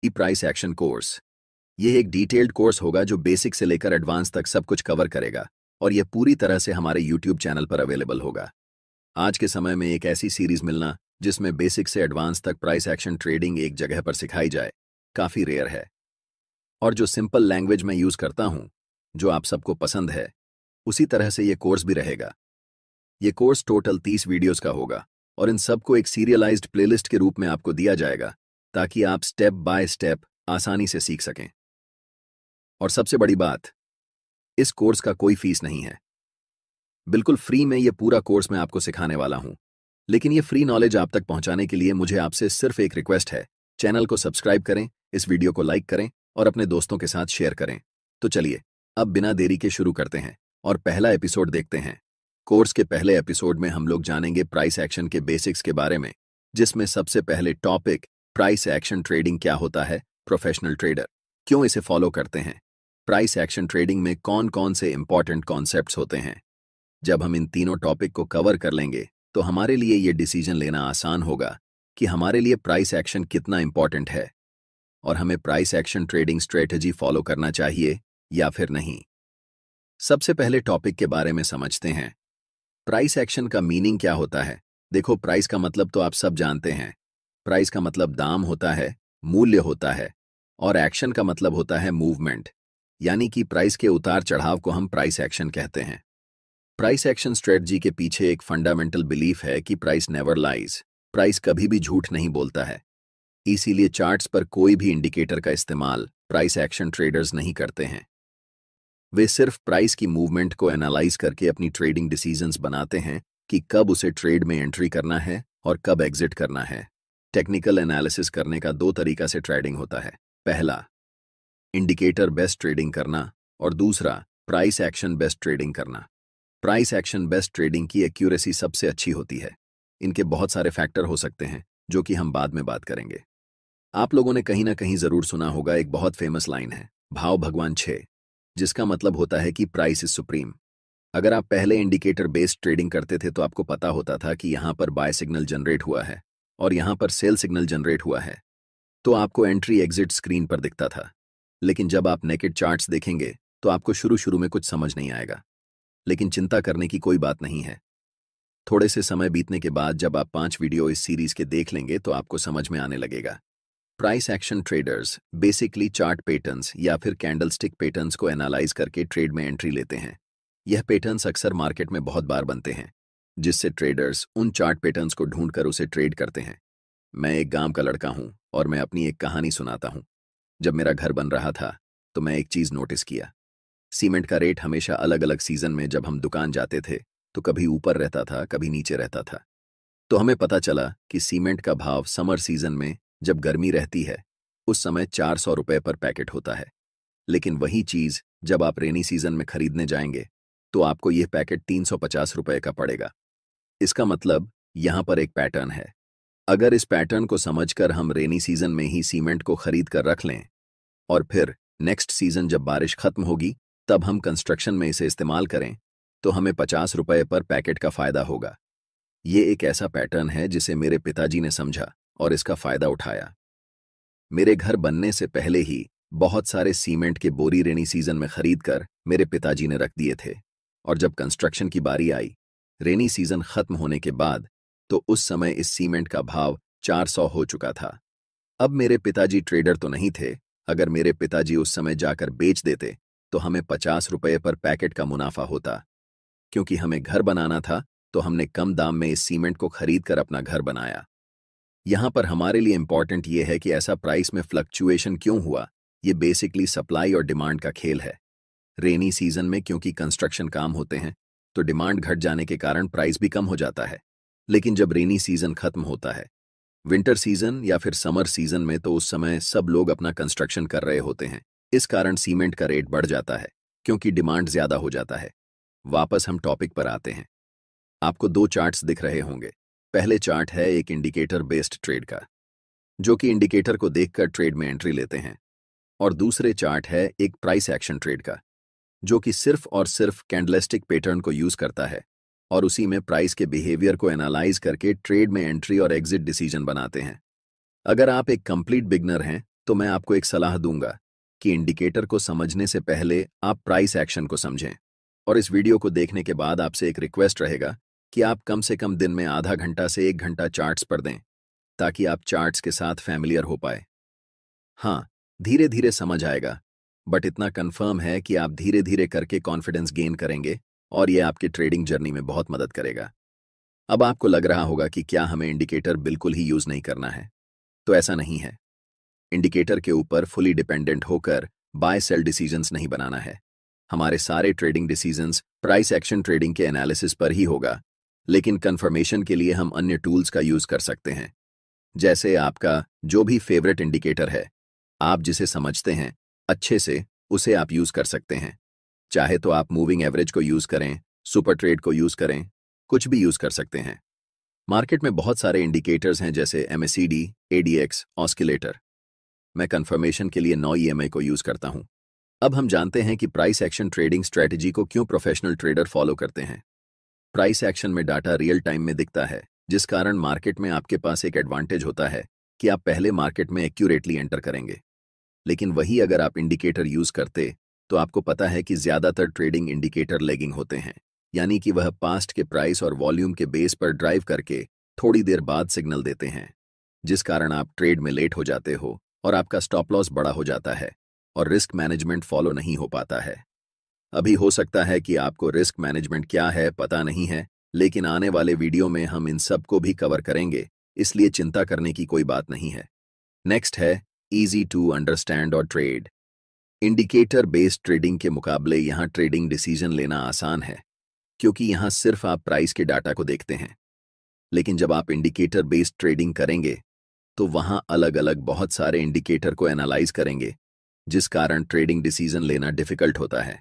ई price action course. यह एक detailed course होगा जो बेसिक से लेकर एडवांस तक सब कुछ कवर करेगा और यह पूरी तरह से हमारे यूट्यूब चैनल पर अवेलेबल होगा। आज के समय में एक ऐसी सीरीज मिलना जिसमें बेसिक से एडवांस तक प्राइस एक्शन ट्रेडिंग एक जगह पर सिखाई जाए काफ़ी रेयर है, और जो सिंपल लैंग्वेज मैं यूज़ करता हूं, जो आप सबको पसंद है, उसी तरह से ये कोर्स भी रहेगा। ये कोर्स टोटल 30 वीडियोस का होगा और इन सबको एक सीरियलाइज्ड प्लेलिस्ट के रूप में आपको दिया जाएगा ताकि आप स्टेप बाय स्टेप आसानी से सीख सकें। और सबसे बड़ी बात, इस कोर्स का कोई फीस नहीं है। बिल्कुल फ्री में ये पूरा कोर्स मैं आपको सिखाने वाला हूं। लेकिन ये फ्री नॉलेज आप तक पहुंचाने के लिए मुझे आपसे सिर्फ एक रिक्वेस्ट है, चैनल को सब्सक्राइब करें, इस वीडियो को लाइक करें और अपने दोस्तों के साथ शेयर करें। तो चलिए अब बिना देरी के शुरू करते हैं और पहला एपिसोड देखते हैं। कोर्स के पहले एपिसोड में हम लोग जानेंगे प्राइस एक्शन के बेसिक्स के बारे में, जिसमें सबसे पहले टॉपिक प्राइस एक्शन ट्रेडिंग क्या होता है, प्रोफेशनल ट्रेडर क्यों इसे फॉलो करते हैं, प्राइस एक्शन ट्रेडिंग में कौन कौन से इंपॉर्टेंट कॉन्सेप्ट्स होते हैं। जब हम इन तीनों टॉपिक को कवर कर लेंगे तो हमारे लिए ये डिसीजन लेना आसान होगा कि हमारे लिए प्राइस एक्शन कितना इंपॉर्टेंट है और हमें price action trading strategy follow करना चाहिए या फिर नहीं। सबसे पहले टॉपिक के बारे में समझते हैं, प्राइस एक्शन का मीनिंग क्या होता है। देखो, प्राइस का मतलब तो आप सब जानते हैं। प्राइस का मतलब दाम होता है, मूल्य होता है, और एक्शन का मतलब होता है मूवमेंट, यानी कि प्राइस के उतार चढ़ाव को हम प्राइस एक्शन कहते हैं। प्राइस एक्शन स्ट्रेटजी के पीछे एक फंडामेंटल बिलीफ है कि प्राइस नेवर लाइज, प्राइस कभी भी झूठ नहीं बोलता है। इसीलिए चार्ट्स पर कोई भी इंडिकेटर का इस्तेमाल प्राइस एक्शन ट्रेडर्स नहीं करते हैं। वे सिर्फ प्राइस की मूवमेंट को एनालाइज करके अपनी ट्रेडिंग डिसीजंस बनाते हैं कि कब उसे ट्रेड में एंट्री करना है और कब एग्जिट करना है। टेक्निकल एनालिसिस करने का दो तरीका से ट्रेडिंग होता है, पहला इंडिकेटर बेस्ड ट्रेडिंग करना और दूसरा प्राइस एक्शन बेस्ड ट्रेडिंग करना। प्राइस एक्शन बेस्ड ट्रेडिंग की एक्यूरेसी सबसे अच्छी होती है। इनके बहुत सारे फैक्टर हो सकते हैं जो कि हम बाद में बात करेंगे। आप लोगों ने कहीं ना कहीं जरूर सुना होगा, एक बहुत फेमस लाइन है, भाव भगवान 6, जिसका मतलब होता है कि प्राइस इज सुप्रीम। अगर आप पहले इंडिकेटर बेस्ड ट्रेडिंग करते थे तो आपको पता होता था कि यहां पर बाय सिग्नल जनरेट हुआ है और यहां पर सेल सिग्नल जनरेट हुआ है, तो आपको एंट्री एग्जिट स्क्रीन पर दिखता था। लेकिन जब आप नेकेड चार्ट्स देखेंगे तो आपको शुरू शुरू में कुछ समझ नहीं आएगा, लेकिन चिंता करने की कोई बात नहीं है। थोड़े से समय बीतने के बाद जब आप 5 वीडियो इस सीरीज के देख लेंगे तो आपको समझ में आने लगेगा। Price action traders basically chart patterns या फिर कैंडलस्टिक पैटर्न्स को एनालाइज करके ट्रेड में एंट्री लेते हैं। यह पैटर्न्स अक्सर मार्केट में बहुत बार बनते हैं, जिससे ट्रेडर्स उन चार्ट पैटर्न्स को ढूंढकर उसे ट्रेड करते हैं। मैं एक गांव का लड़का हूं और मैं अपनी एक कहानी सुनाता हूं। जब मेरा घर बन रहा था तो मैं एक चीज नोटिस किया, सीमेंट का रेट हमेशा अलग अलग सीजन में जब हम दुकान जाते थे तो कभी ऊपर रहता था, कभी नीचे रहता था। तो हमें पता चला कि सीमेंट का भाव समर सीजन में, जब गर्मी रहती है, उस समय 400 रुपए पर पैकेट होता है। लेकिन वही चीज जब आप रेनी सीजन में खरीदने जाएंगे तो आपको यह पैकेट 350 रुपए का पड़ेगा। इसका मतलब यहां पर एक पैटर्न है। अगर इस पैटर्न को समझकर हम रेनी सीजन में ही सीमेंट को खरीद कर रख लें और फिर नेक्स्ट सीजन जब बारिश खत्म होगी तब हम कंस्ट्रक्शन में इसे इस्तेमाल करें तो हमें 50 रुपए पर पैकेट का फायदा होगा। ये एक ऐसा पैटर्न है जिसे मेरे पिताजी ने समझा और इसका फायदा उठाया। मेरे घर बनने से पहले ही बहुत सारे सीमेंट के बोरी रेनी सीजन में खरीद कर मेरे पिताजी ने रख दिए थे, और जब कंस्ट्रक्शन की बारी आई रेनी सीजन खत्म होने के बाद, तो उस समय इस सीमेंट का भाव 400 हो चुका था। अब मेरे पिताजी ट्रेडर तो नहीं थे। अगर मेरे पिताजी उस समय जाकर बेच देते तो हमें 50 रुपए पर पैकेट का मुनाफा होता। क्योंकि हमें घर बनाना था तो हमने कम दाम में इस सीमेंट को खरीद कर अपना घर बनाया। यहां पर हमारे लिए इंपॉर्टेंट यह है कि ऐसा प्राइस में फ्लक्चुएशन क्यों हुआ। ये बेसिकली सप्लाई और डिमांड का खेल है। रेनी सीजन में क्योंकि कंस्ट्रक्शन काम होते हैं तो डिमांड घट जाने के कारण प्राइस भी कम हो जाता है। लेकिन जब रेनी सीजन खत्म होता है, विंटर सीजन या फिर समर सीजन में, तो उस समय सब लोग अपना कंस्ट्रक्शन कर रहे होते हैं। इस कारण सीमेंट का रेट बढ़ जाता है क्योंकि डिमांड ज्यादा हो जाता है। वापस हम टॉपिक पर आते हैं। आपको 2 चार्ट्स दिख रहे होंगे। पहले चार्ट है एक इंडिकेटर बेस्ड ट्रेड का, जो कि इंडिकेटर को देखकर ट्रेड में एंट्री लेते हैं, और दूसरे चार्ट है एक प्राइस एक्शन ट्रेड का, जो कि सिर्फ और सिर्फ कैंडलस्टिक पैटर्न को यूज करता है और उसी में प्राइस के बिहेवियर को एनालाइज करके ट्रेड में एंट्री और एग्जिट डिसीजन बनाते हैं। अगर आप एक कंप्लीट बिगनर हैं तो मैं आपको एक सलाह दूंगा कि इंडिकेटर को समझने से पहले आप प्राइस एक्शन को समझें। और इस वीडियो को देखने के बाद आपसे एक रिक्वेस्ट रहेगा कि आप कम से कम दिन में आधा घंटा से 1 घंटा चार्ट्स पर दें, ताकि आप चार्ट्स के साथ फैमिलियर हो पाए। हाँ, धीरे धीरे समझ आएगा, बट इतना कंफर्म है कि आप धीरे धीरे करके कॉन्फिडेंस गेन करेंगे और ये आपकी ट्रेडिंग जर्नी में बहुत मदद करेगा। अब आपको लग रहा होगा कि क्या हमें इंडिकेटर बिल्कुल ही यूज नहीं करना है? तो ऐसा नहीं है। इंडिकेटर के ऊपर फुली डिपेंडेंट होकर बाय सेल डिसीजंस नहीं बनाना है। हमारे सारे trading decisions price action trading के एनालिसिस पर ही होगा, लेकिन कंफर्मेशन के लिए हम अन्य टूल्स का यूज कर सकते हैं। जैसे आपका जो भी फेवरेट इंडिकेटर है, आप जिसे समझते हैं अच्छे से, उसे आप यूज कर सकते हैं। चाहे तो आप मूविंग एवरेज को यूज करें, सुपर ट्रेड को यूज करें, कुछ भी यूज कर सकते हैं। मार्केट में बहुत सारे इंडिकेटर्स हैं, जैसे MACD, ADX, ऑस्किलेटर। मैं कंफर्मेशन के लिए नौ EMA को यूज करता हूं। अब हम जानते हैं कि प्राइस एक्शन ट्रेडिंग स्ट्रेटजी को क्यों प्रोफेशनल ट्रेडर फॉलो करते हैं। प्राइस एक्शन में डाटा रियल टाइम में दिखता है, जिस कारण मार्केट में आपके पास एक एडवांटेज होता है कि आप पहले मार्केट में एक्यूरेटली एंटर करेंगे। लेकिन वही अगर आप इंडिकेटर यूज करते, तो आपको पता है कि ज्यादातर ट्रेडिंग इंडिकेटर लेगिंग होते हैं, यानी कि वह पास्ट के प्राइस और वॉल्यूम के बेस पर ड्राइव करके थोड़ी देर बाद सिग्नल देते हैं, जिस कारण आप ट्रेड में लेट हो जाते हो और आपका स्टॉप लॉस बड़ा हो जाता है और रिस्क मैनेजमेंट फॉलो नहीं हो पाता है। अभी हो सकता है कि आपको रिस्क मैनेजमेंट क्या है पता नहीं है, लेकिन आने वाले वीडियो में हम इन सब को भी कवर करेंगे, इसलिए चिंता करने की कोई बात नहीं है। नेक्स्ट है इजी टू अंडरस्टैंड और ट्रेड। इंडिकेटर बेस्ड ट्रेडिंग के मुकाबले यहाँ ट्रेडिंग डिसीजन लेना आसान है, क्योंकि यहाँ सिर्फ आप प्राइस के डाटा को देखते हैं। लेकिन जब आप इंडिकेटर बेस्ड ट्रेडिंग करेंगे, तो वहाँ अलग अलग बहुत सारे इंडिकेटर को एनालाइज करेंगे, जिस कारण ट्रेडिंग डिसीजन लेना डिफिकल्ट होता है।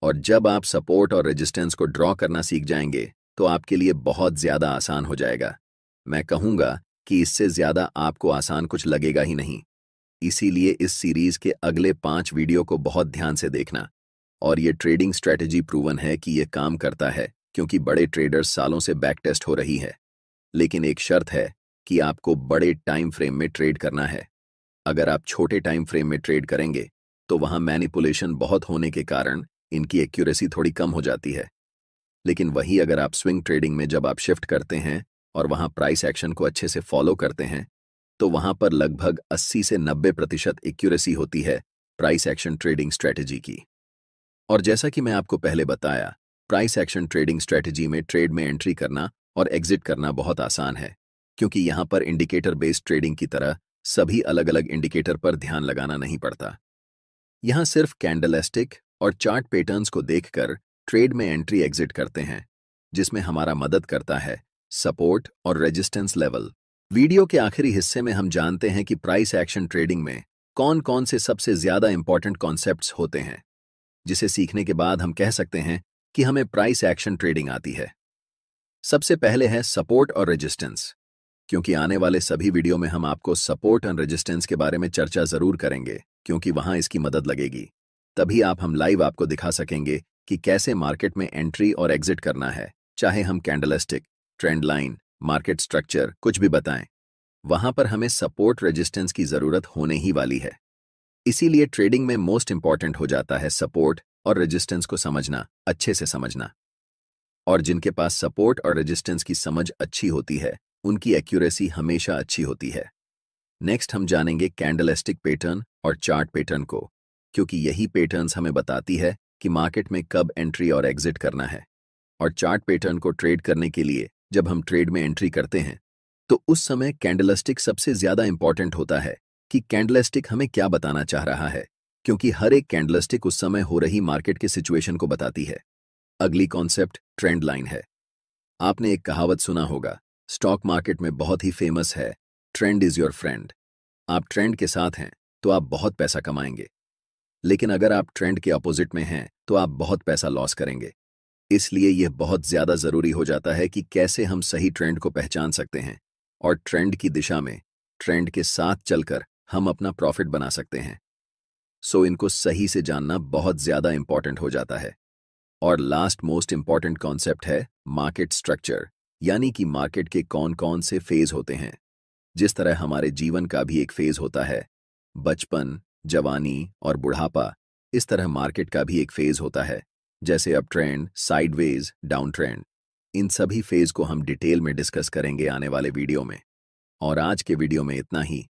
और जब आप सपोर्ट और रेजिस्टेंस को ड्रॉ करना सीख जाएंगे, तो आपके लिए बहुत ज्यादा आसान हो जाएगा। मैं कहूंगा कि इससे ज्यादा आपको आसान कुछ लगेगा ही नहीं। इसीलिए इस सीरीज के अगले 5 वीडियो को बहुत ध्यान से देखना। और ये ट्रेडिंग स्ट्रेटजी प्रूवन है कि ये काम करता है, क्योंकि बड़े ट्रेडर्स सालों से बैक टेस्ट हो रही है। लेकिन एक शर्त है कि आपको बड़े टाइम फ्रेम में ट्रेड करना है। अगर आप छोटे टाइम फ्रेम में ट्रेड करेंगे, तो वहां मैनिपुलेशन बहुत होने के कारण इनकी एक्यूरेसी थोड़ी कम हो जाती है। लेकिन वही अगर आप स्विंग ट्रेडिंग में जब आप शिफ्ट करते हैं और वहां प्राइस एक्शन को अच्छे से फॉलो करते हैं, तो वहां पर लगभग 80 से 90% एक्यूरेसी होती है प्राइस एक्शन ट्रेडिंग स्ट्रेटजी की। और जैसा कि मैं आपको पहले बताया, प्राइस एक्शन ट्रेडिंग स्ट्रेटजी में ट्रेड में एंट्री करना और एग्जिट करना बहुत आसान है, क्योंकि यहां पर इंडिकेटर बेस्ड ट्रेडिंग की तरह सभी अलग अलग इंडिकेटर पर ध्यान लगाना नहीं पड़ता। यहां सिर्फ कैंडलस्टिक और चार्ट पैटर्न्स को देखकर ट्रेड में एंट्री एग्जिट करते हैं, जिसमें हमारा मदद करता है सपोर्ट और रेजिस्टेंस लेवल। वीडियो के आखिरी हिस्से में हम जानते हैं कि प्राइस एक्शन ट्रेडिंग में कौन कौन से सबसे ज्यादा इंपॉर्टेंट कॉन्सेप्ट्स होते हैं, जिसे सीखने के बाद हम कह सकते हैं कि हमें प्राइस एक्शन ट्रेडिंग आती है। सबसे पहले है सपोर्ट और रेजिस्टेंस, क्योंकि आने वाले सभी वीडियो में हम आपको सपोर्ट और रेजिस्टेंस के बारे में चर्चा जरूर करेंगे, क्योंकि वहां इसकी मदद लगेगी। तभी हम लाइव आपको दिखा सकेंगे कि कैसे मार्केट में एंट्री और एग्जिट करना है, चाहे हम candlestick, trend line, market structure कुछ भी बताएं। वहां पर हमें सपोर्ट रेजिस्टेंस की जरूरत होने ही वाली है। इसीलिए ट्रेडिंग में मोस्ट इंपॉर्टेंट हो जाता है सपोर्ट और रेजिस्टेंस को समझना, अच्छे से समझना। और जिनके पास सपोर्ट और रेजिस्टेंस की समझ अच्छी होती है, उनकी एक्यूरेसी हमेशा अच्छी होती है। नेक्स्ट हम जानेंगे कैंडलस्टिक पैटर्न और चार्ट पैटर्न को, क्योंकि यही पैटर्न्स हमें बताती है कि मार्केट में कब एंट्री और एग्जिट करना है। और चार्ट पैटर्न को ट्रेड करने के लिए जब हम ट्रेड में एंट्री करते हैं, तो उस समय कैंडलस्टिक सबसे ज्यादा इंपॉर्टेंट होता है कि कैंडलस्टिक हमें क्या बताना चाह रहा है, क्योंकि हर एक कैंडलस्टिक उस समय हो रही मार्केट के सिचुएशन को बताती है। अगली कॉन्सेप्ट ट्रेंड लाइन है। आपने एक कहावत सुना होगा, स्टॉक मार्केट में बहुत ही फेमस है, ट्रेंड इज योर फ्रेंड। आप ट्रेंड के साथ हैं तो आप बहुत पैसा कमाएंगे, लेकिन अगर आप ट्रेंड के अपोजिट में हैं तो आप बहुत पैसा लॉस करेंगे। इसलिए यह बहुत ज्यादा जरूरी हो जाता है कि कैसे हम सही ट्रेंड को पहचान सकते हैं और ट्रेंड की दिशा में ट्रेंड के साथ चलकर हम अपना प्रॉफिट बना सकते हैं। सो इनको सही से जानना बहुत ज्यादा इंपॉर्टेंट हो जाता है। और लास्ट मोस्ट इंपॉर्टेंट कॉन्सेप्ट है मार्केट स्ट्रक्चर, यानी कि मार्केट के कौन कौन से फेज होते हैं। जिस तरह हमारे जीवन का भी एक फेज होता है, बचपन, जवानी और बुढ़ापा, इस तरह मार्केट का भी एक फेज होता है, जैसे up trend, sideways, down trend. इन सभी फेज को हम डिटेल में डिस्कस करेंगे आने वाले वीडियो में। और आज के वीडियो में इतना ही।